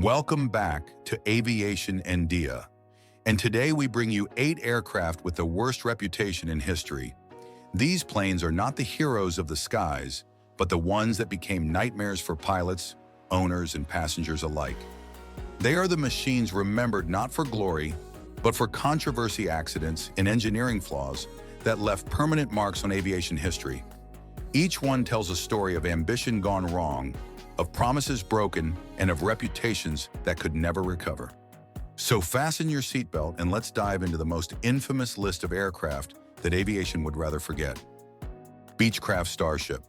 Welcome back to Aviation and Dia, and today we bring you 8 aircraft with the worst reputation in history. These planes are not the heroes of the skies, but the ones that became nightmares for pilots, owners, and passengers alike. They are the machines remembered not for glory, but for controversy, accidents, and engineering flaws that left permanent marks on aviation history. Each one tells a story of ambition gone wrong, of promises broken, and of reputations that could never recover. So fasten your seatbelt and let's dive into the most infamous list of aircraft that aviation would rather forget. Beachcraft Starship.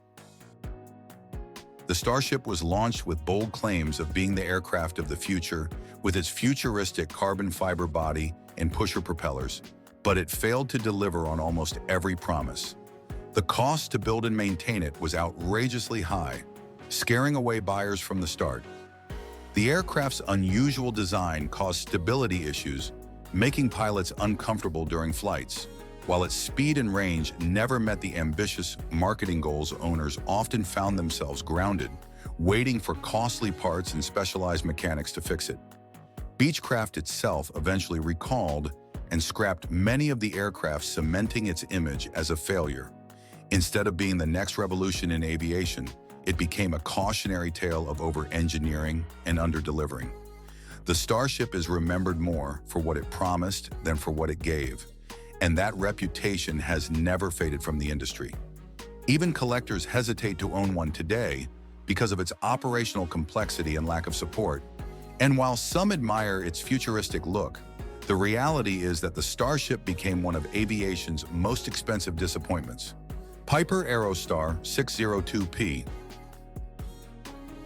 The Starship was launched with bold claims of being the aircraft of the future, with its futuristic carbon fiber body and pusher propellers, but it failed to deliver on almost every promise. The cost to build and maintain it was outrageously high, scaring away buyers from the start. The aircraft's unusual design caused stability issues, making pilots uncomfortable during flights, while its speed and range never met the ambitious marketing goals. Owners often found themselves grounded, waiting for costly parts and specialized mechanics to fix it. Beechcraft itself eventually recalled and scrapped many of the aircraft, cementing its image as a failure. Instead of being the next revolution in aviation, it became a cautionary tale of over-engineering and under-delivering. The Starship is remembered more for what it promised than for what it gave, and that reputation has never faded from the industry. Even collectors hesitate to own one today because of its operational complexity and lack of support. And while some admire its futuristic look, the reality is that the Starship became one of aviation's most expensive disappointments. Piper Aerostar 602P.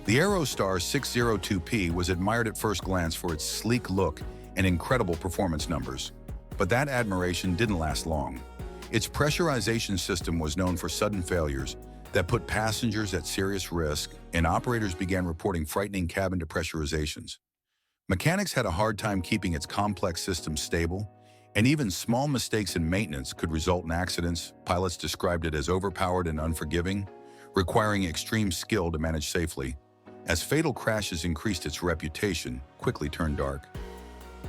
The Aerostar 602P was admired at first glance for its sleek look and incredible performance numbers, but that admiration didn't last long. Its pressurization system was known for sudden failures that put passengers at serious risk, and operators began reporting frightening cabin depressurizations. Mechanics had a hard time keeping its complex system stable, and even small mistakes in maintenance could result in accidents. Pilots described it as overpowered and unforgiving, requiring extreme skill to manage safely. As fatal crashes increased, its reputation quickly turned dark.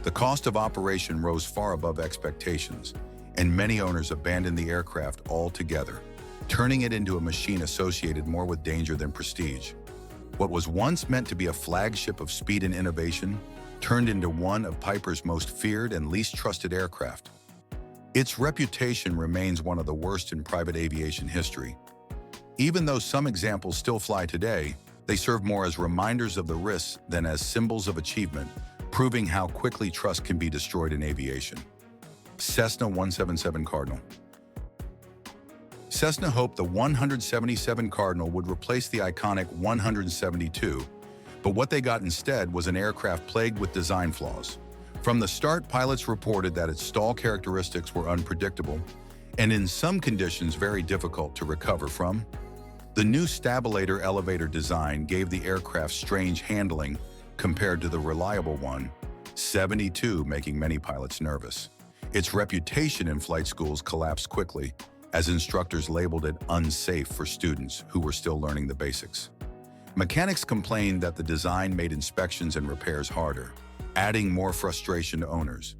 The cost of operation rose far above expectations, and many owners abandoned the aircraft altogether, turning it into a machine associated more with danger than prestige. What was once meant to be a flagship of speed and innovation turned into one of Piper's most feared and least trusted aircraft. Its reputation remains one of the worst in private aviation history. Even though some examples still fly today, they serve more as reminders of the risks than as symbols of achievement, proving how quickly trust can be destroyed in aviation. Cessna 177 Cardinal. Cessna hoped the 177 Cardinal would replace the iconic 172, but what they got instead was an aircraft plagued with design flaws. From the start, pilots reported that its stall characteristics were unpredictable and in some conditions very difficult to recover from. The new stabilator elevator design gave the aircraft strange handling compared to the reliable 172, making many pilots nervous. Its reputation in flight schools collapsed quickly, as instructors labeled it unsafe for students who were still learning the basics. Mechanics complained that the design made inspections and repairs harder, adding more frustration to owners.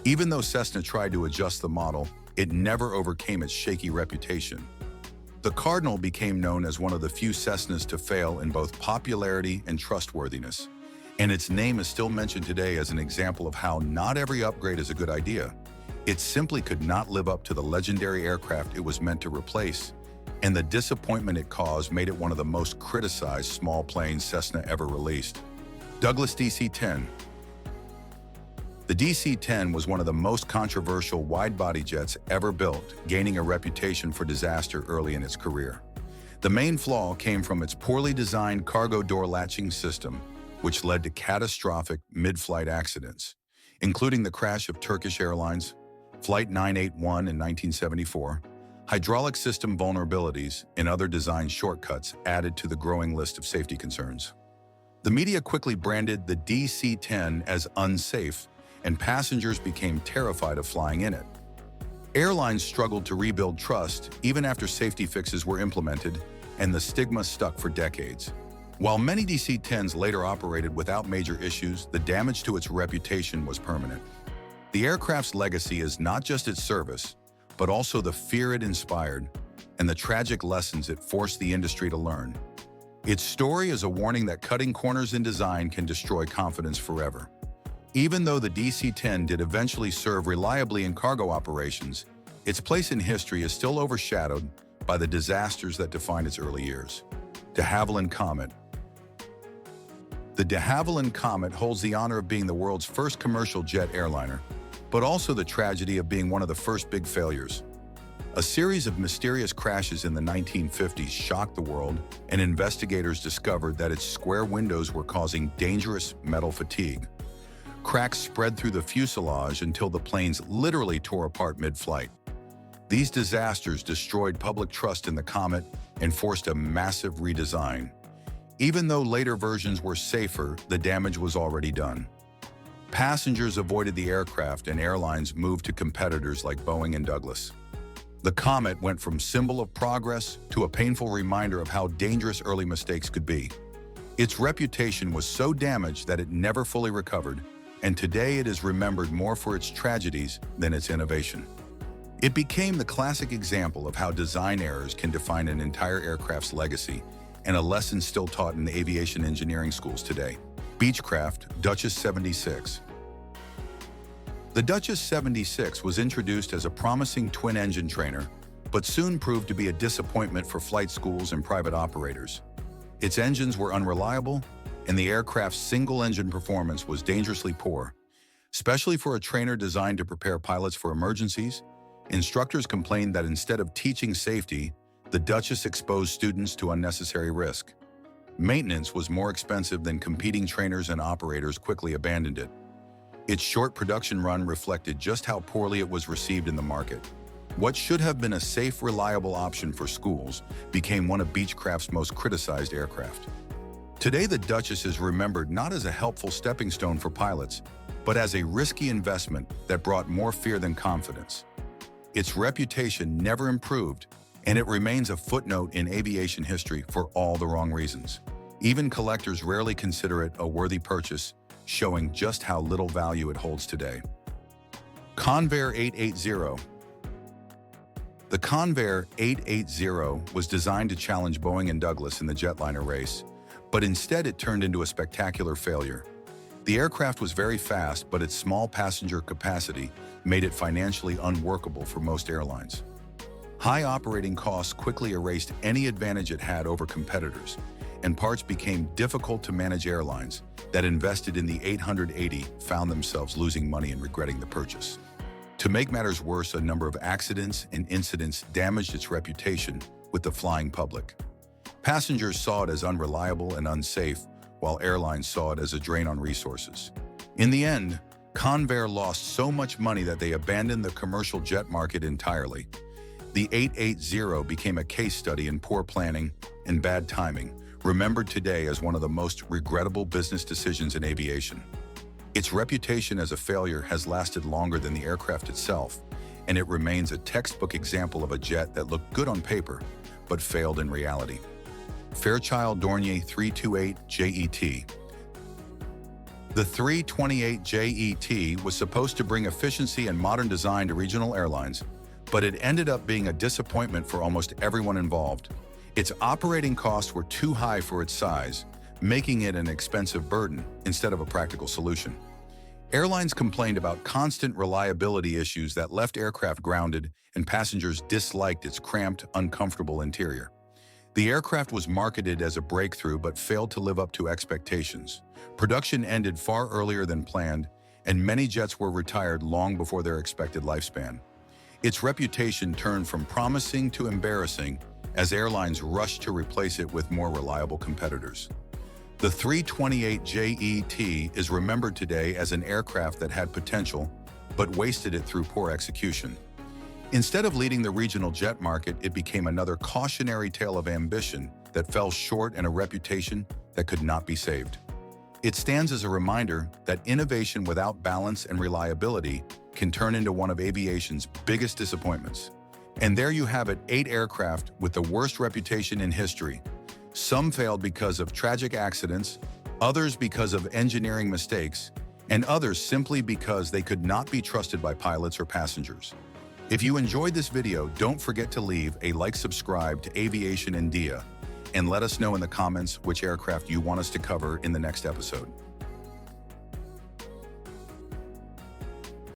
Even though Cessna tried to adjust the model, it never overcame its shaky reputation. The Cardinal became known as one of the few Cessnas to fail in both popularity and trustworthiness, and its name is still mentioned today as an example of how not every upgrade is a good idea. It simply could not live up to the legendary aircraft it was meant to replace, and the disappointment it caused made it one of the most criticized small planes Cessna ever released. Douglas DC-10. The DC-10 was one of the most controversial wide-body jets ever built, gaining a reputation for disaster early in its career. The main flaw came from its poorly designed cargo door latching system, which led to catastrophic mid-flight accidents, including the crash of Turkish Airlines Flight 981 in 1974. Hydraulic system vulnerabilities and other design shortcuts added to the growing list of safety concerns. The media quickly branded the DC-10 as unsafe, and passengers became terrified of flying in it. Airlines struggled to rebuild trust even after safety fixes were implemented, and the stigma stuck for decades. While many DC-10s later operated without major issues, the damage to its reputation was permanent. The aircraft's legacy is not just its service, but also the fear it inspired and the tragic lessons it forced the industry to learn. Its story is a warning that cutting corners in design can destroy confidence forever. Even though the DC-10 did eventually serve reliably in cargo operations, its place in history is still overshadowed by the disasters that defined its early years. De Havilland Comet. The de Havilland Comet holds the honor of being the world's first commercial jet airliner, but also the tragedy of being one of the first big failures. A series of mysterious crashes in the 1950s shocked the world, and investigators discovered that its square windows were causing dangerous metal fatigue. Cracks spread through the fuselage until the planes literally tore apart mid-flight. These disasters destroyed public trust in the Comet and forced a massive redesign. Even though later versions were safer, the damage was already done. Passengers avoided the aircraft and airlines moved to competitors like Boeing and Douglas. The Comet went from symbol of progress to a painful reminder of how dangerous early mistakes could be. Its reputation was so damaged that it never fully recovered, and today it is remembered more for its tragedies than its innovation. It became the classic example of how design errors can define an entire aircraft's legacy, and a lesson still taught in aviation engineering schools today. Beechcraft Duchess 76. The Duchess 76 was introduced as a promising twin-engine trainer, but soon proved to be a disappointment for flight schools and private operators. Its engines were unreliable, and the aircraft's single-engine performance was dangerously poor. Especially for a trainer designed to prepare pilots for emergencies, instructors complained that instead of teaching safety, the Duchess exposed students to unnecessary risk. Maintenance was more expensive than competing trainers, and operators quickly abandoned it. Its short production run reflected just how poorly it was received in the market. What should have been a safe, reliable option for schools became one of Beechcraft's most criticized aircraft. Today, the Duchess is remembered not as a helpful stepping stone for pilots, but as a risky investment that brought more fear than confidence. Its reputation never improved, and it remains a footnote in aviation history for all the wrong reasons. Even collectors rarely consider it a worthy purchase, showing just how little value it holds today. Convair 880. The Convair 880 was designed to challenge Boeing and Douglas in the jetliner race, but instead it turned into a spectacular failure. The aircraft was very fast, but its small passenger capacity made it financially unworkable for most airlines. High operating costs quickly erased any advantage it had over competitors, and parts became difficult to manage. Airlines that invested in the 880 found themselves losing money and regretting the purchase. To make matters worse, a number of accidents and incidents damaged its reputation with the flying public. Passengers saw it as unreliable and unsafe, while airlines saw it as a drain on resources. In the end, Convair lost so much money that they abandoned the commercial jet market entirely. The 880 became a case study in poor planning and bad timing, remembered today as one of the most regrettable business decisions in aviation. Its reputation as a failure has lasted longer than the aircraft itself, and it remains a textbook example of a jet that looked good on paper, but failed in reality. Fairchild Dornier 328 JET. The 328 JET was supposed to bring efficiency and modern design to regional airlines, but it ended up being a disappointment for almost everyone involved. Its operating costs were too high for its size, making it an expensive burden instead of a practical solution. Airlines complained about constant reliability issues that left aircraft grounded, and passengers disliked its cramped, uncomfortable interior. The aircraft was marketed as a breakthrough but failed to live up to expectations. Production ended far earlier than planned, and many jets were retired long before their expected lifespan. Its reputation turned from promising to embarrassing as airlines rushed to replace it with more reliable competitors. The 328 JET is remembered today as an aircraft that had potential, but wasted it through poor execution. Instead of leading the regional jet market, it became another cautionary tale of ambition that fell short and a reputation that could not be saved. It stands as a reminder that innovation without balance and reliability can turn into one of aviation's biggest disappointments. And there you have it, 8 aircraft with the worst reputation in history. Some failed because of tragic accidents, others because of engineering mistakes, and others simply because they could not be trusted by pilots or passengers. If you enjoyed this video, don't forget to leave a like, subscribe to Aviation India, and let us know in the comments which aircraft you want us to cover in the next episode.